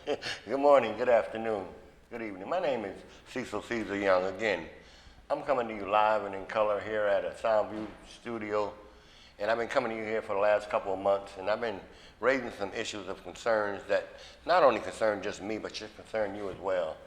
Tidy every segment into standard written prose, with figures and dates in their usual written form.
Good morning, good afternoon, good evening. My name is Cecil Young again. I'm coming to you live and in color here at a Soundview studio. And I've been coming to you here for the last couple of months, and I've been raising some issues of concerns that not only concern just me, but should concern you as well.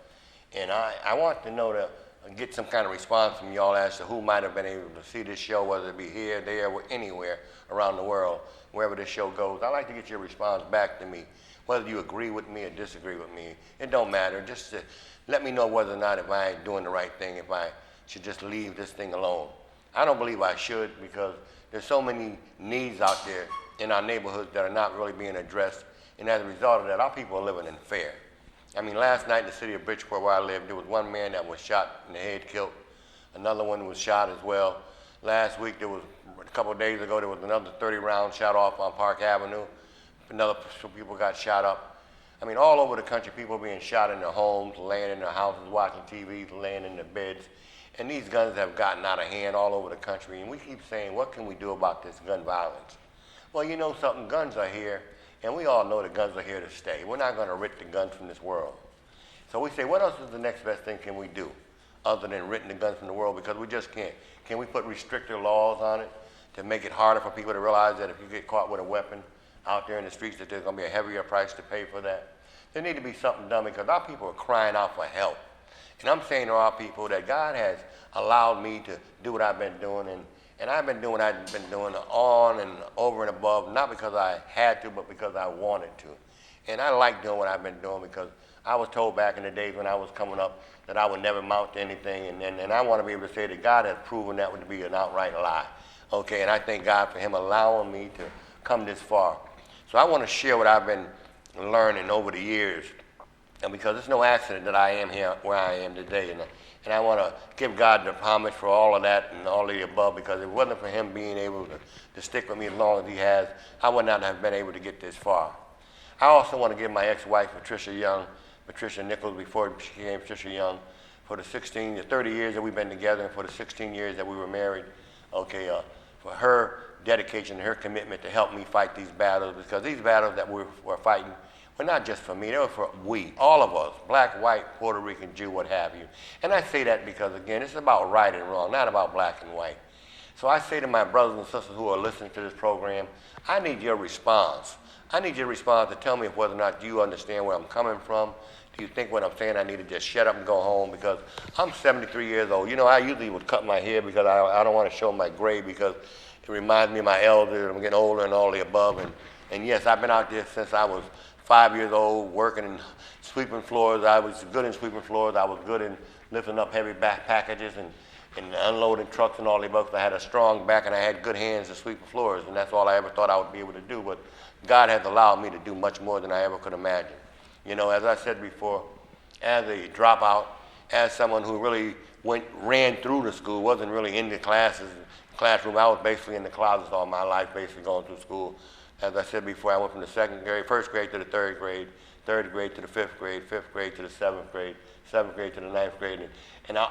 And I want to know to get some kind of response from y'all as to who might have been able to see this show, whether it be here, there, or anywhere around the world, wherever this show goes. I'd like to get your response back to me, whether you agree with me or disagree with me. It don't matter. Just to let me know whether or not if I ain't doing the right thing, if I should just leave this thing alone. I don't believe I should, because there's so many needs out there in our neighborhoods that are not really being addressed. And as a result of that, our people are living in fear. I mean, last night in the city of Bridgeport where I live, there was one man that was shot in the head, killed. Another one was shot as well. Last week, a couple of days ago, there was another 30 rounds shot off on Park Avenue. Another people got shot up. I mean, all over the country, people are being shot in their homes, laying in their houses, watching TVs, laying in their beds. And these guns have gotten out of hand all over the country. And we keep saying, what can we do about this gun violence? Well, you know something, guns are here. And we all know that guns are here to stay. We're not going to rid the guns from this world. So we say, what else is the next best thing can we do other than ridding the guns from the world? Because we just can't. Can we put restrictive laws on it to make it harder for people to realize that if you get caught with a weapon out there in the streets, that there's going to be a heavier price to pay for that? There need to be something done, because our people are crying out for help. And I'm saying to our people that God has allowed me to do what I've been doing, and I've been doing what I've been doing on and over and above, not because I had to, but because I wanted to. And I like doing what I've been doing, because I was told back in the days when I was coming up that I would never amount to anything, and I want to be able to say that God has proven that to be an outright lie. Okay, and I thank God for him allowing me to come this far. So I want to share what I've been learning over the years, and because it's no accident that I am here where I am today. And I want to give God the homage for all of that and all of the above, because if it wasn't for him being able to stick with me as long as he has, I would not have been able to get this far. I also want to give my ex-wife, Patricia Nichols, before she became Patricia Young, for the 30 years that we've been together, and for the 16 years that we were married, okay, for her dedication and her commitment to help me fight these battles, because these battles that we're fighting were not just for me, they were for we, all of us, black, white, Puerto Rican, Jew, what have you. And I say that because, again, it's about right and wrong, not about black and white. So I say to my brothers and sisters who are listening to this program, I need your response. I need your response to tell me whether or not you understand where I'm coming from. Do you think what I'm saying I need to just shut up and go home? Because I'm 73 years old. You know, I usually would cut my hair because I don't want to show my gray, because it reminds me of my elders. I'm getting older and all the above. And yes, I've been out there since I was 5 years old, working in sweeping floors. I was good in sweeping floors. I was good in lifting up heavy back packages and unloading trucks and all the above. I had a strong back and I had good hands to sweep floors, and that's all I ever thought I would be able to do. But God has allowed me to do much more than I ever could imagine. You know, as I said before, as a dropout, as someone who really ran through the school, wasn't really in the classroom. I was basically in the closets all my life, basically going through school. As I said before, I went from the first grade to the third grade to the fifth grade to the seventh grade to the ninth grade. And I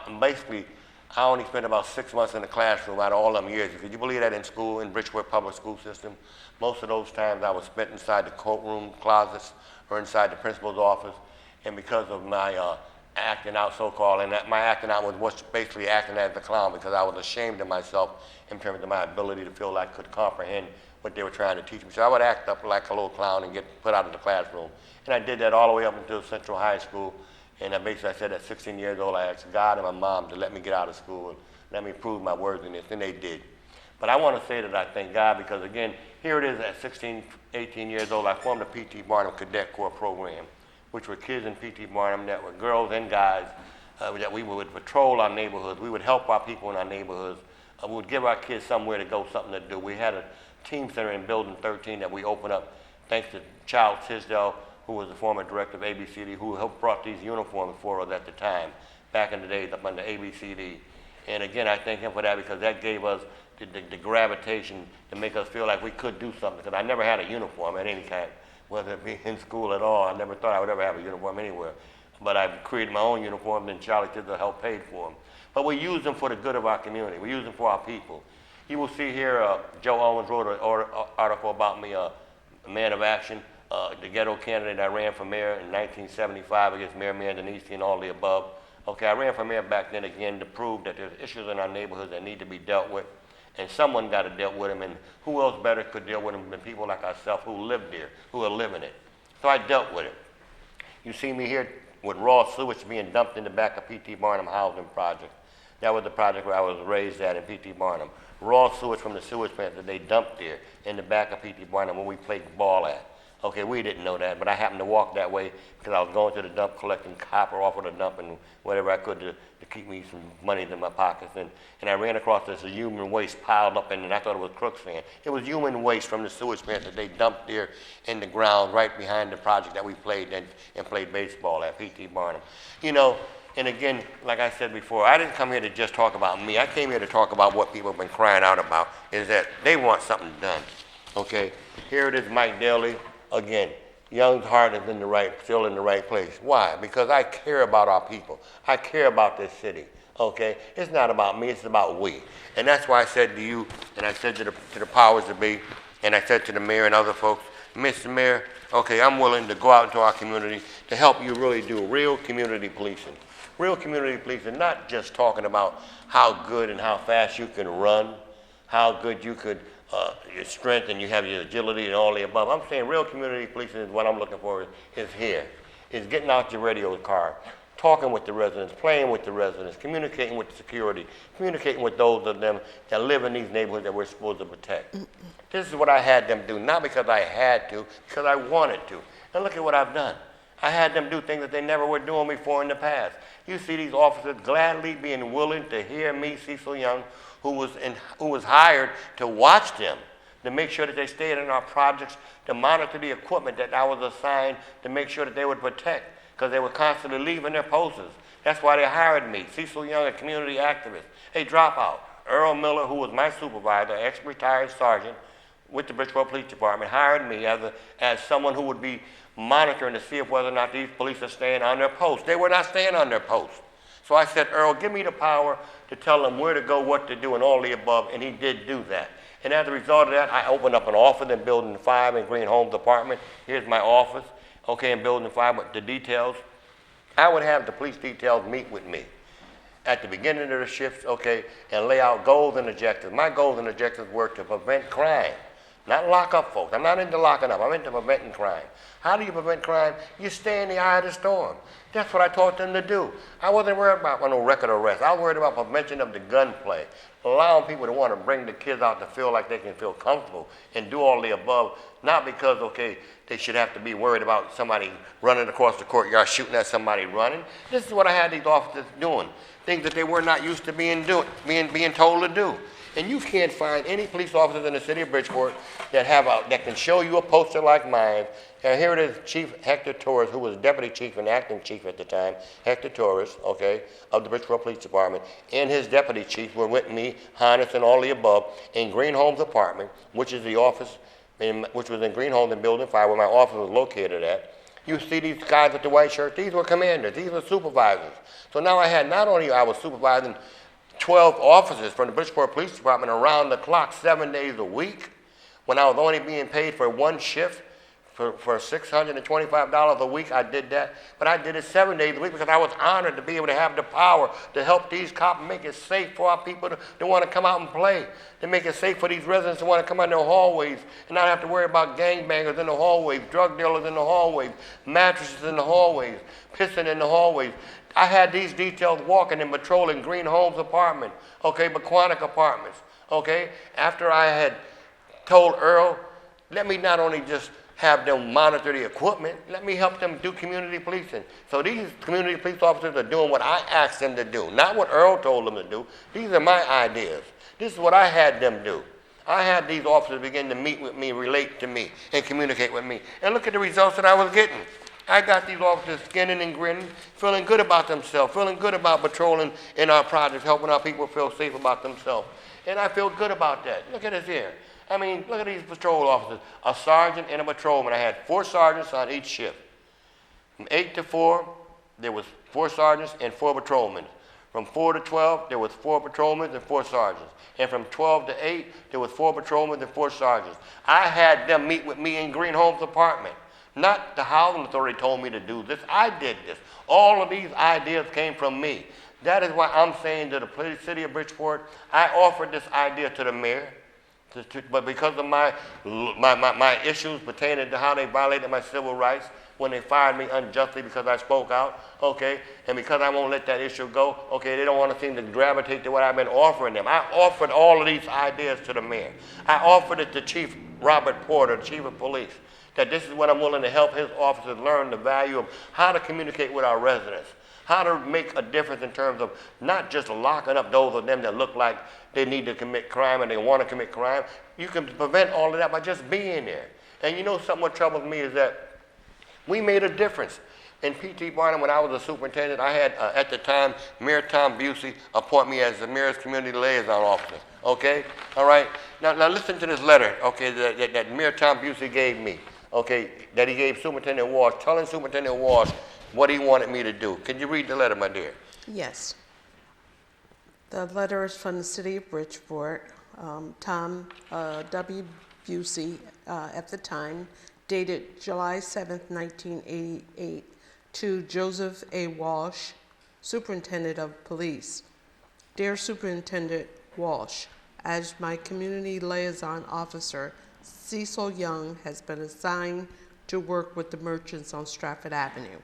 only spent about 6 months in the classroom out of all them years. Could you believe that in school, in Bridgeport Public School System? Most of those times I was spent inside the courtroom closets or inside the principal's office. And because of my acting out, so-called, and my acting out was basically acting as a clown, because I was ashamed of myself in terms of my ability to feel like I could comprehend what they were trying to teach me. So I would act up like a little clown and get put out of the classroom. And I did that all the way up until Central High School. And I said at 16 years old, I asked God and my mom to let me get out of school and let me prove my worthiness, and they did. But I want to say that I thank God, because, again, here it is at 16, 18 years old, I formed a P.T. Barnum Cadet Corps program, which were kids in P.T. Barnum that were girls and guys, that we would patrol our neighborhoods. We would help our people in our neighborhoods. We would give our kids somewhere to go, something to do. We had a team center in Building 13 that we opened up thanks to Charles Tisdale, who was the former director of ABCD, who helped brought these uniforms for us at the time, back in the days up under ABCD. And again, I thank him for that, because that gave us the gravitation to make us feel like we could do something, because I never had a uniform at any kind, whether it be in school at all. I never thought I would ever have a uniform anywhere. But I created my own uniform, and Charlie Tisdale helped pay for them. But we use them for the good of our community. We use them for our people. You will see here, Joe Owens wrote an article about me, a man of action. the ghetto candidate. I ran for mayor in 1975 against Mayor Mandanese and all the above. Okay, I ran for mayor back then again to prove that there's issues in our neighborhoods that need to be dealt with, and someone got to deal with them, and who else better could deal with them than people like ourselves who live there, who are living it. So I dealt with it. You see me here with raw sewage being dumped in the back of P.T. Barnum housing project. That was the project where I was raised at in P.T. Barnum. Raw sewage from the sewage plant that they dumped there in the back of P.T. Barnum where we played ball at. Okay, we didn't know that, but I happened to walk that way because I was going to the dump collecting copper off of the dump and whatever I could to keep me some money in my pockets. And I ran across this human waste piled up in, and I thought it was crooks sand. It was human waste from the sewage plant that they dumped there in the ground right behind the project that we played and played baseball at P.T. Barnum. You know, and again, like I said before, I didn't come here to just talk about me. I came here to talk about what people have been crying out about, is that they want something done. Okay, here it is, Mike Daly. Again, Young's heart is still in the right place. Why? Because I care about our people. I care about this city. Okay, it's not about me, it's about we. And that's why I said to you, and I said to the powers that be, and I said to the mayor and other folks, Mr. Mayor, okay, I'm willing to go out into our community to help you really do real community policing. Real community policing, not just talking about how good and how fast you can run, how good you could, your strength and you have your agility and all the above. I'm saying real community policing is what I'm looking for is here. Is getting out your radio car, talking with the residents, playing with the residents, communicating with the security, communicating with those of them that live in these neighborhoods that we're supposed to protect. This is what I had them do, not because I had to, because I wanted to. And look at what I've done. I had them do things that they never were doing before in the past. You see these officers gladly being willing to hear me, Cecil Young, who was hired to watch them, to make sure that they stayed in our projects, to monitor the equipment that I was assigned to make sure that they would protect, because they were constantly leaving their posts. That's why they hired me, Cecil Young, a community activist, a dropout. Earl Miller, who was my supervisor, ex-retired sergeant with the Bridgeport Police Department, hired me as someone who would be monitoring to see if whether or not these police are staying on their posts. They were not staying on their posts. So I said, Earl, give me the power to tell them where to go, what to do, and all the above, and he did do that. And as a result of that, I opened up an office in Building 5 in Green Homes Apartment. Here's my office, okay, in Building 5 with the details. I would have the police details meet with me at the beginning of the shifts, okay, and lay out goals and objectives. My goals and objectives were to prevent crime, not lock up folks. I'm not into locking up, I'm into preventing crime. How do you prevent crime? You stay in the eye of the storm. That's what I taught them to do. I wasn't worried about no record arrest. I was worried about prevention of the gunplay, allowing people to want to bring the kids out to feel like they can feel comfortable and do all the above, not because, okay, they should have to be worried about somebody running across the courtyard shooting at somebody running. This is what I had these officers doing, things that they were not used to being told to do. And you can't find any police officers in the city of Bridgeport that can show you a poster like mine. And here it is, Chief Hector Torres, who was deputy chief and acting chief at the time, Hector Torres, okay, of the Bridgeport Police Department, and his deputy chief were with me, Highness and all the above, in Green Homes Apartment, which is the office, which was in Green Homes in Building 5, where my office was located at. You see these guys with the white shirts, these were commanders, these were supervisors. So now I was supervising 12 officers from the Bridgeport Police Department around the clock 7 days a week, when I was only being paid for one shift for $625 a week. I did that, but I did it 7 days a week because I was honored to be able to have the power to help these cops make it safe for our people to want to come out and play, to make it safe for these residents to want to come out in their hallways and not have to worry about gangbangers in the hallways, drug dealers in the hallways, mattresses in the hallways, pissing in the hallways. I had these details walking and patrolling Green Homes Apartment, okay, Bequonic Apartments, okay? After I had told Earl, let me not only just have them monitor the equipment, let me help them do community policing. So these community police officers are doing what I asked them to do, not what Earl told them to do. These are my ideas. This is what I had them do. I had these officers begin to meet with me, relate to me, and communicate with me. And look at the results that I was getting. I got these officers skinning and grinning, feeling good about themselves, feeling good about patrolling in our projects, helping our people feel safe about themselves. And I feel good about that. Look at us here. I mean, look at these patrol officers, a sergeant and a patrolman. I had 4 sergeants on each shift. From 8 to 4, there was 4 sergeants and 4 patrolmen. From 4 to 12, there was 4 patrolmen and 4 sergeants. And from 12 to 8, there was 4 patrolmen and 4 sergeants. I had them meet with me in Green Homes Apartment. Not the housing authority told me to do this. I did this. All of these ideas came from me. That is why I'm saying to the city of Bridgeport, I offered this idea to the mayor, but because of my issues pertaining to how they violated my civil rights when they fired me unjustly because I spoke out, okay, and because I won't let that issue go, okay, they don't want to seem to gravitate to what I've been offering them. I offered all of these ideas to the mayor. I offered it to Chief Robert Porter, Chief of Police, that this is what I'm willing to help his officers learn the value of how to communicate with our residents, how to make a difference in terms of not just locking up those of them that look like they need to commit crime and they want to commit crime. You can prevent all of that by just being there. And you know something what troubles me is that we made a difference. In P.T. Barnum, when I was a superintendent, I had, at the time, Mayor Tom Busey appoint me as the mayor's community liaison officer, okay? All right? Now listen to this letter, okay, that Mayor Tom Busey gave me, okay, that he gave Superintendent Walsh, telling Superintendent Walsh what he wanted me to do. Can you read the letter, my dear? Yes. The letter is from the city of Bridgeport, Tom W. Busey, at the time, dated July 7th, 1988, to Joseph A. Walsh, Superintendent of Police. Dear Superintendent Walsh, as my community liaison officer, Cecil Young has been assigned to work with the merchants on Stratford Avenue.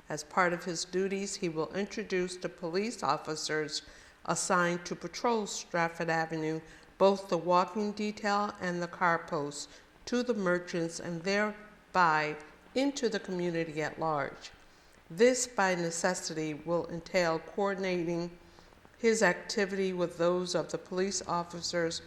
As part of his duties, he will introduce the police officers assigned to patrol Stratford Avenue, both the walking detail and the car posts, to the merchants and thereby into the community at large. This, by necessity, will entail coordinating his activity with those of the police officers,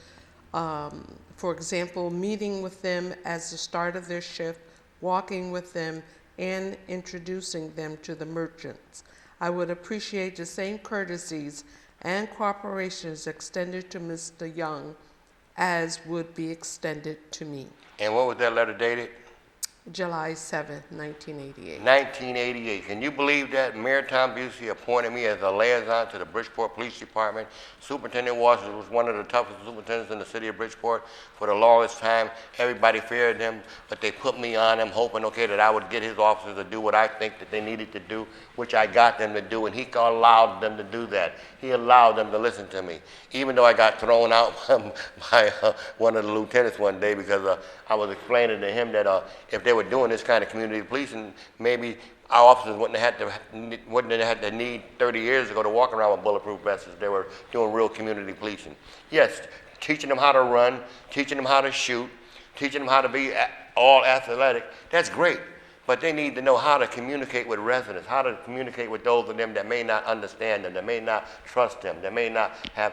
for example, meeting with them as the start of their shift, walking with them, and introducing them to the merchants. I would appreciate the same courtesies and cooperations extended to Mr. Young as would be extended to me. And what was that letter dated? July 7th, 1988. 1988. Can you believe that? Mayor Tom Busey appointed me as a liaison to the Bridgeport Police Department. Superintendent Walsh was one of the toughest superintendents in the city of Bridgeport for the longest time. Everybody feared him, but they put me on him, hoping, okay, that I would get his officers to do what I think that they needed to do, which I got them to do, and he allowed them to do that. He allowed them to listen to me, even though I got thrown out by one of the lieutenants one day because I was explaining to him that if they were doing this kind of community policing, maybe our officers wouldn't have had the need 30 years ago to walk around with bulletproof vests. They were doing real community policing. Yes, teaching them how to run, teaching them how to shoot, teaching them how to be all athletic. That's great, but they need to know how to communicate with residents, how to communicate with those of them that may not understand them, that may not trust them, that may not have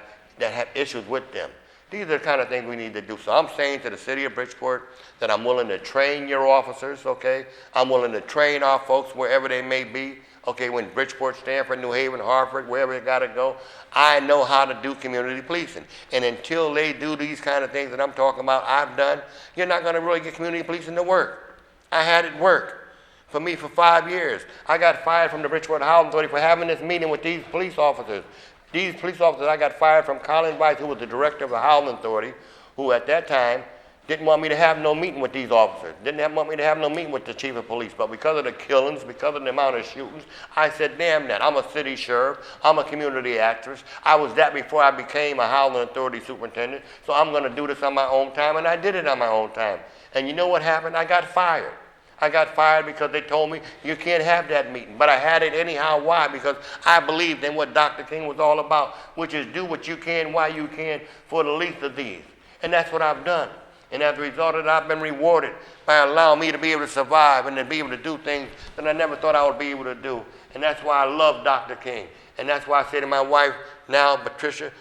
issues with them. These are the kind of things we need to do. So I'm saying to the city of Bridgeport that I'm willing to train your officers, okay? I'm willing to train our folks wherever they may be, okay? When Bridgeport, Stanford, New Haven, Hartford, wherever they gotta go, I know how to do community policing. And until they do these kind of things that I'm talking about, I've done, you're not gonna really get community policing to work. I had it work for me for 5 years. I got fired from the Bridgeport Housing Authority for having this meeting with these police officers. These police officers, I got fired from Colin Weiss, who was the director of the Housing Authority, who at that time didn't want me to have no meeting with these officers, want me to have no meeting with the chief of police. But because of the killings, because of the amount of shootings, I said, damn that. I'm a city sheriff. I'm a community actress. I was that before I became a Housing Authority superintendent. So I'm going to do this on my own time, and I did it on my own time. And you know what happened? I got fired. I got fired because they told me you can't have that meeting. But I had it anyhow. Why? Because I believed in what Dr. King was all about, which is do what you can while you can for the least of these. And that's what I've done. And as a result of that, I've been rewarded by allowing me to be able to survive and to be able to do things that I never thought I would be able to do. And that's why I love Dr. King. And that's why I say to my wife now, Patricia,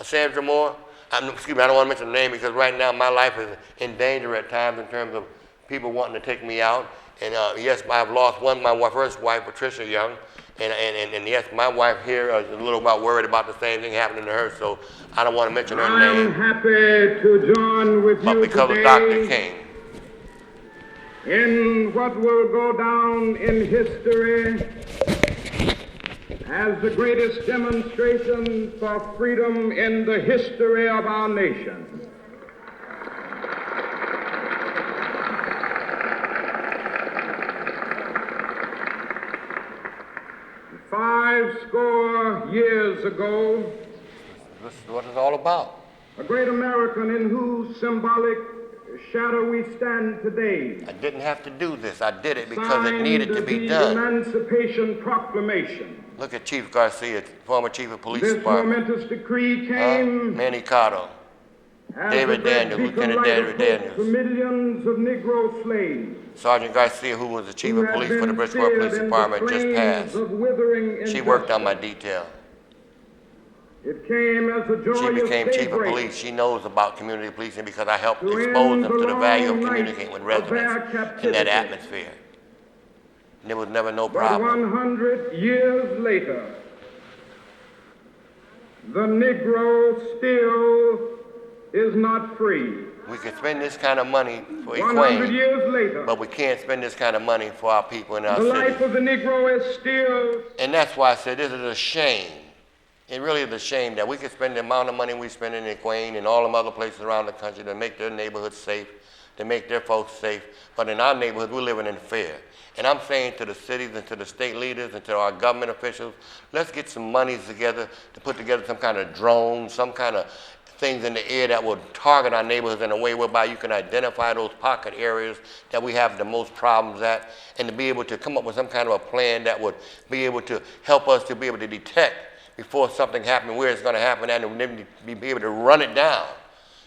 Sandra Moore, excuse me, I don't want to mention the name because right now my life is in danger at times in terms of people wanting to take me out. And yes, I've lost my first wife, Patricia Young. And yes, my wife here is a little bit worried about the same thing happening to her, so I don't want to mention her name. I'm happy to join with but you because today of Dr. King. In what will go down in history as the greatest demonstration for freedom in the history of our nation. 50 years ago, This is what it's all about. a great American in whose symbolic shadow we stand today I didn't have to do this. I did it because it signed needed to be the done. Emancipation Proclamation. Look at Chief Garcia, former chief of police This department. momentous decree came Manny Cotto, as David the great Daniels, beacon Lieutenant light of David hope to Daniels. millions of Negro slaves Sergeant Garcia, who was the chief who of had police for the been Bridgeport seared Police in the Department, just flames passed. of withering She worked on my injustice. detail. It came as a joyous She became chief of daybreak police. She knows about community policing because I helped to expose end them the to the value of long communicating with night of their residents in captivity. that atmosphere. And there was never no But problem. 100 years later, the Negro still is not free. We can spend this kind of money for 100 Equine, years later, but we can't spend this kind of money for our people in our the life cities. of the Negro is still. And that's why I said this is a shame. It really is a shame that we can spend the amount of money we spend in Equine and all them other places around the country to make their neighborhoods safe, to make their folks safe. But in our neighborhoods, we're living in fear. And I'm saying to the cities and to the state leaders and to our government officials, let's get some monies together to put together some kind of drone, some kind of things in the air that will target our neighborhoods in a way whereby you can identify those pocket areas that we have the most problems at, and to be able to come up with some kind of a plan that would be able to help us to be able to detect before something happens, where it's going to happen, and then be able to run it down.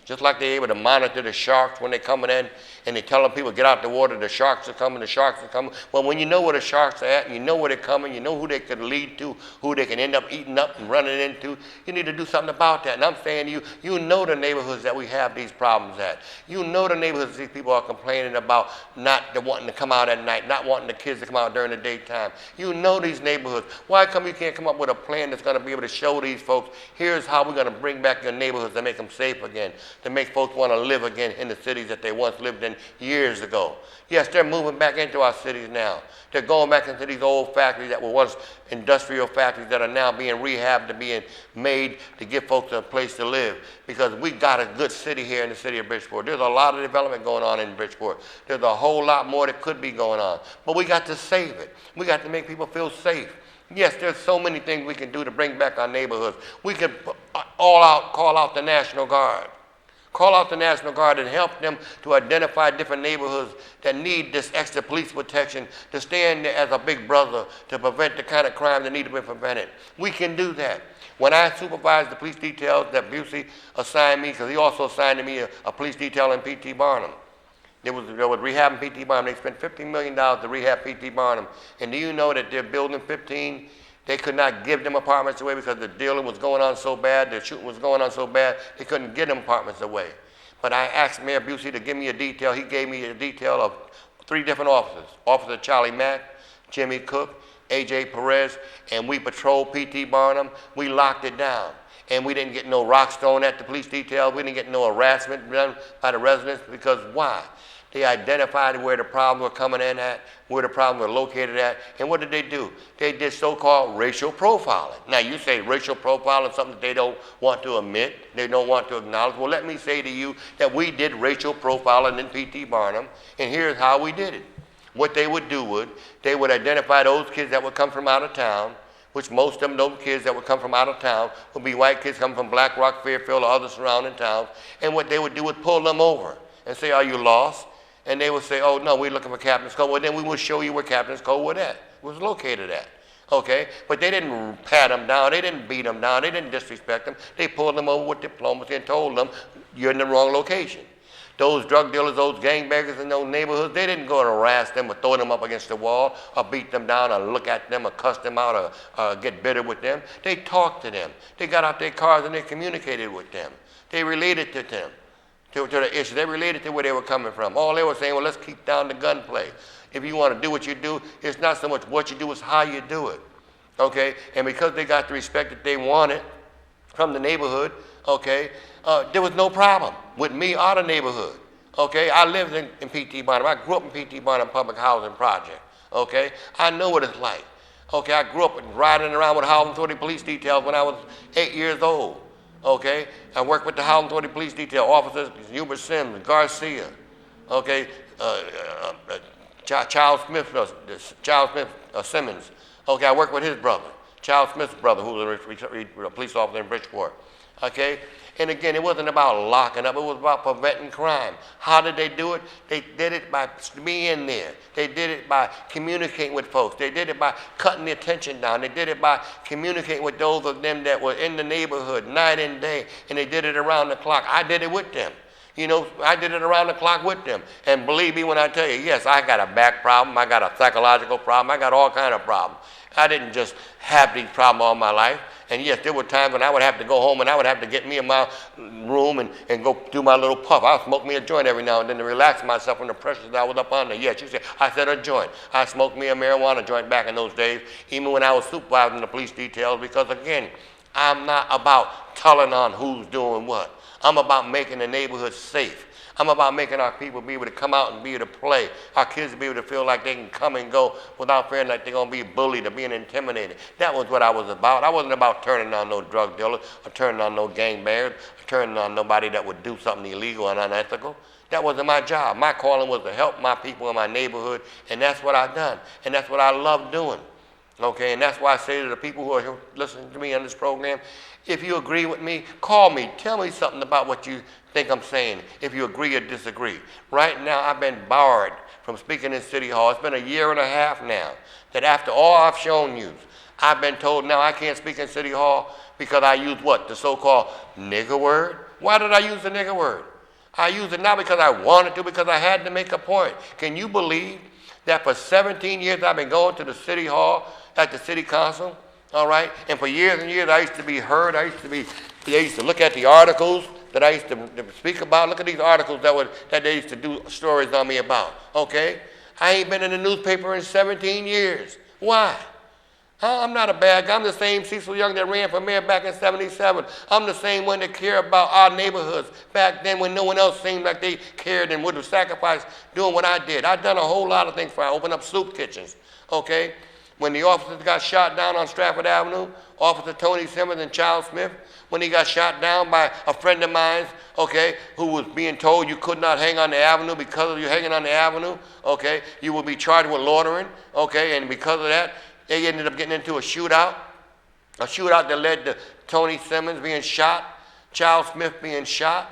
Just like they're able to monitor the sharks when they're coming in, and they're telling people, get out the water, the sharks are coming, the sharks are coming. Well, when you know where the sharks are at, and you know where they're coming, you know who they could lead to, who they can end up eating up and running into, you need to do something about that. And I'm saying to you, you know the neighborhoods that we have these problems at. You know the neighborhoods these people are complaining about not wanting to come out at night, not wanting the kids to come out during the daytime. You know these neighborhoods. Why come you can't come up with a plan that's going to be able to show these folks, here's how we're going to bring back your neighborhoods and make them safe again, to make folks want to live again in the cities that they once lived in years ago. Yes, they're moving back into our cities now. They're going back into these old factories that were once industrial factories that are now being rehabbed and being made to give folks a place to live, because we got a good city here in the city of Bridgeport. There's a lot of development going on in Bridgeport. There's a whole lot more that could be going on, but we got to save it. We got to make people feel safe. Yes, there's so many things we can do to bring back our neighborhoods. We can call out the National Guard. Call out the National Guard and help them to identify different neighborhoods that need this extra police protection to stand there as a big brother to prevent the kind of crime that need to be prevented. We can do that. When I supervised the police details that Busey assigned me, because he also assigned to me a police detail in P.T. Barnum. They was rehabbing P.T. Barnum. They spent $15 million to rehab P.T. Barnum. And do you know that they're building 15? They could not give them apartments away because the dealing was going on so bad, the shooting was going on so bad, they couldn't get them apartments away. But I asked Mayor Busey to give me a detail. He gave me a detail of 3 different officers. Officer Charlie Mack, Jimmy Cook, A.J. Perez, and we patrolled P.T. Barnum. We locked it down. And we didn't get no rocks thrown at the police detail. We didn't get no harassment done by the residents, because why? They identified where the problems were coming in at, where the problems were located at, and what did they do? They did so-called racial profiling. Now, you say racial profiling is something that they don't want to admit, they don't want to acknowledge. Well, let me say to you that we did racial profiling in P.T. Barnum, and here's how we did it. What they would do they would identify those kids that would come from out of town, which most of them, those kids that would come from out of town, would be white kids coming from Black Rock, Fairfield, or other surrounding towns, and what they would do would pull them over and say, are you lost? And they would say, oh, no, we're looking for Captain's Cove. Well, then we would show you where Captain's Cove was located at. Okay? But they didn't pat them down. They didn't beat them down. They didn't disrespect them. They pulled them over with diplomacy and told them, you're in the wrong location. Those drug dealers, those gangbangers in those neighborhoods, they didn't go and harass them or throw them up against the wall or beat them down or look at them or cuss them out or get bitter with them. They talked to them. They got out their cars and they communicated with them. They related to them. To the issue. They related to where they were coming from. All they were saying, well, let's keep down the gunplay. If you want to do what you do, it's not so much what you do, it's how you do it. Okay? And because they got the respect that they wanted from the neighborhood, okay, there was no problem with me or the neighborhood. Okay? I lived in P.T. Barnum. I grew up in P.T. Barnum Public Housing Project. Okay? I know what it's like. Okay? I grew up riding around with Howland Authority police details when I was 8 years old. Okay, I worked with the Howland Authority Police Detail officers, Hubert Sims, Garcia, okay, Simmons, Okay, I worked with his brother, Charles Smith's brother, who was a police officer in Bridgeport. Okay? And again, it wasn't about locking up. It was about preventing crime. How did they do it? They did it by being there. They did it by communicating with folks. They did it by cutting the attention down. They did it by communicating with those of them that were in the neighborhood night and day, and they did it around the clock. I did it with them. You know, I did it around the clock with them. And believe me when I tell you, yes, I got a back problem. I got a psychological problem. I got all kind of problems. I didn't just have these problems all my life. And yes, there were times when I would have to go home and I would have to get me in my room and go do my little puff. I would smoke me a joint every now and then to relax myself from the pressures that I was up under. Yes, you said, I said a joint. I smoked me a marijuana joint back in those days, even when I was supervising the police details, because again, I'm not about telling on who's doing what. I'm about making the neighborhood safe. I'm about making our people be able to come out and be able to play. Our kids be able to feel like they can come and go without feeling like they're going to be bullied or being intimidated. That was what I was about. I wasn't about turning on no drug dealers or turning on no gangbangers or turning on nobody that would do something illegal and unethical. That wasn't my job. My calling was to help my people in my neighborhood, and that's what I've done. And that's what I love doing. Okay, and that's why I say to the people who are listening to me on this program, if you agree with me, call me. Tell me something about what you think I'm saying, if you agree or disagree. Right now, I've been barred from speaking in City Hall. It's been a year and a half now that after all I've shown you, I've been told now I can't speak in City Hall because I use what? The so-called nigger word? Why did I use the nigger word? I used it not because I wanted to, because I had to make a point. Can you believe that for 17 years I've been going to the City Hall at the City Council, all right? And for years and years I used to be heard. I used to look at the articles that I used to speak about. Look at these articles that they used to do stories on me about, okay? I ain't been in the newspaper in 17 years. Why? I'm not a bad guy. I'm the same Cecil Young that ran for mayor back in 77. I'm the same one that cared about our neighborhoods back then when no one else seemed like they cared and would have sacrificed doing what I did. I've done a whole lot of things for I opened up soup kitchens, okay? When the officers got shot down on Stratford Avenue, Officer Tony Simmons and Charles Smith, when he got shot down by a friend of mine, okay, who was being told you could not hang on the avenue because of you hanging on the avenue, okay, you will be charged with loitering, okay, and because of that, they ended up getting into a shootout that led to Tony Simmons being shot, Charles Smith being shot,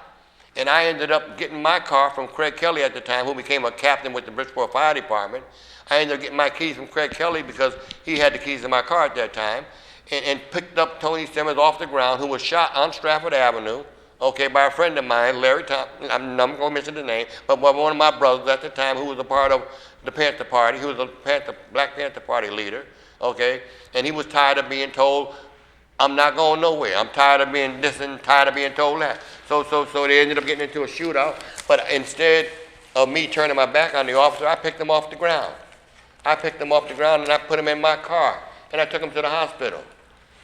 and I ended up getting my car from Craig Kelly at the time, who became a captain with the Bridgeport Fire Department. I ended up getting my keys from Craig Kelly because he had the keys to my car at that time, and picked up Tony Simmons off the ground, who was shot on Stratford Avenue, okay, by a friend of mine, Larry Thompson. I'm not going to mention the name, but one of my brothers at the time who was a part of the Panther Party. He was a Black Panther Party leader, okay, and he was tired of being told, I'm not going nowhere. I'm tired of being this and tired of being told that. So they ended up getting into a shootout, but instead of me turning my back on the officer, I picked him off the ground. I picked him off the ground and I put him in my car, and I took him to the hospital.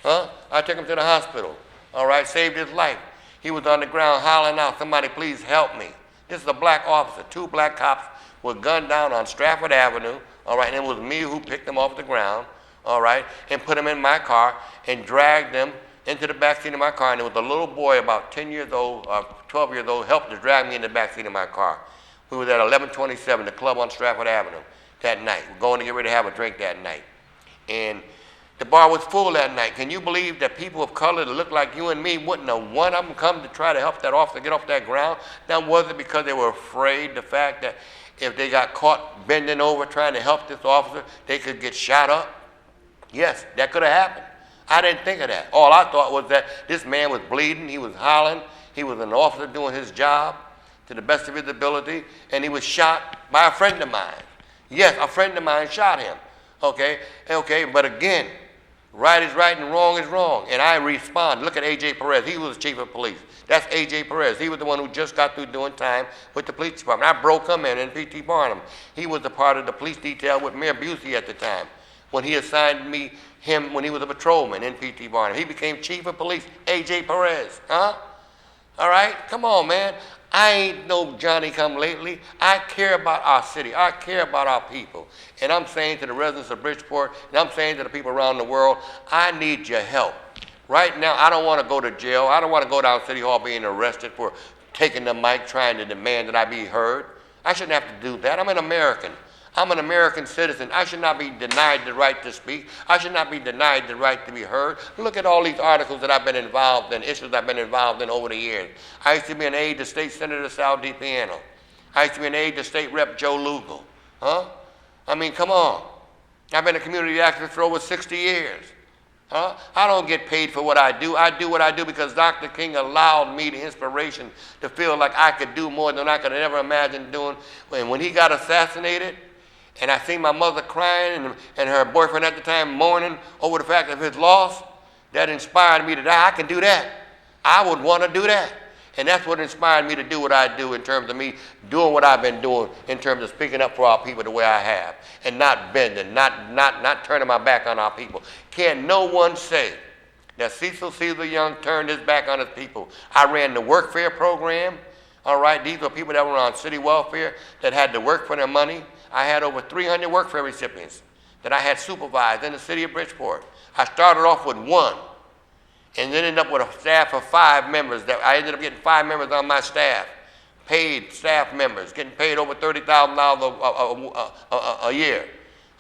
I took him to the hospital, all right, saved his life. He was on the ground hollering out, somebody please help me. This is a black officer. 2 black cops were gunned down on Stratford Avenue, all right, and it was me who picked them off the ground, all right, and put them in my car and dragged them into the backseat of my car, and there was a little boy about 10 years old, 12 years old, helped to drag me in the backseat of my car. We was at 1127, the club on Stratford Avenue, that night. We're going to get ready to have a drink that night. And the bar was full that night. Can you believe that people of color that looked like you and me wouldn't have one of them come to try to help that officer get off that ground? Now, was it because they were afraid the fact that if they got caught bending over trying to help this officer, they could get shot up? Yes, that could have happened. I didn't think of that. All I thought was that this man was bleeding, he was hollering, he was an officer doing his job to the best of his ability, and he was shot by a friend of mine. Yes, a friend of mine shot him, okay, but again, right is right and wrong is wrong, and I respond. Look at A.J. Perez. He was the chief of police. That's A.J. Perez. He was the one who just got through doing time with the police department. I broke him in P.T. Barnum. He was a part of the police detail with Mayor Busey at the time when he assigned me him when he was a patrolman in P.T. Barnum. He became chief of police, A.J. Perez, All right? Come on, man. I ain't no Johnny-come-lately. I care about our city. I care about our people. And I'm saying to the residents of Bridgeport, and I'm saying to the people around the world, I need your help. Right now, I don't want to go to jail. I don't want to go down City Hall being arrested for taking the mic, trying to demand that I be heard. I shouldn't have to do that. I'm an American. I'm an American citizen. I should not be denied the right to speak. I should not be denied the right to be heard. Look at all these articles that I've been involved in, issues I've been involved in over the years. I used to be an aide to State Senator Sal DiPiano. I used to be an aide to State Rep Joe Lugo. Huh? I mean, come on. I've been a community activist for over 60 years. Huh? I don't get paid for what I do. I do what I do because Dr. King allowed me the inspiration to feel like I could do more than I could ever imagine doing. And when he got assassinated, and I seen my mother crying and her boyfriend at the time mourning over the fact of his loss, that inspired me to die. I can do that. I would want to do that. And that's what inspired me to do what I do in terms of me doing what I've been doing in terms of speaking up for our people the way I have and not bending, not turning my back on our people. Can no one say that Cecil Young turned his back on his people? I ran the workfare program. All right, these were people that were on city welfare that had to work for their money. I had over 300 workfare recipients that I had supervised in the city of Bridgeport. I started off with one and then ended up with a staff of 5 members. That I ended up getting 5 members on my staff, paid staff members, getting paid over $30,000 a year,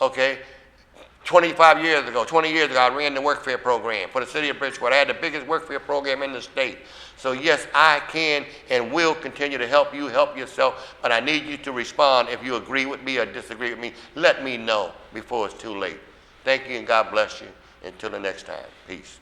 okay? 20 years ago, I ran the workfare program for the city of Bridgeport. I had the biggest workfare program in the state. So yes, I can and will continue to help you help yourself, but I need you to respond. If you agree with me or disagree with me, let me know before it's too late. Thank you and God bless you. Until the next time, peace.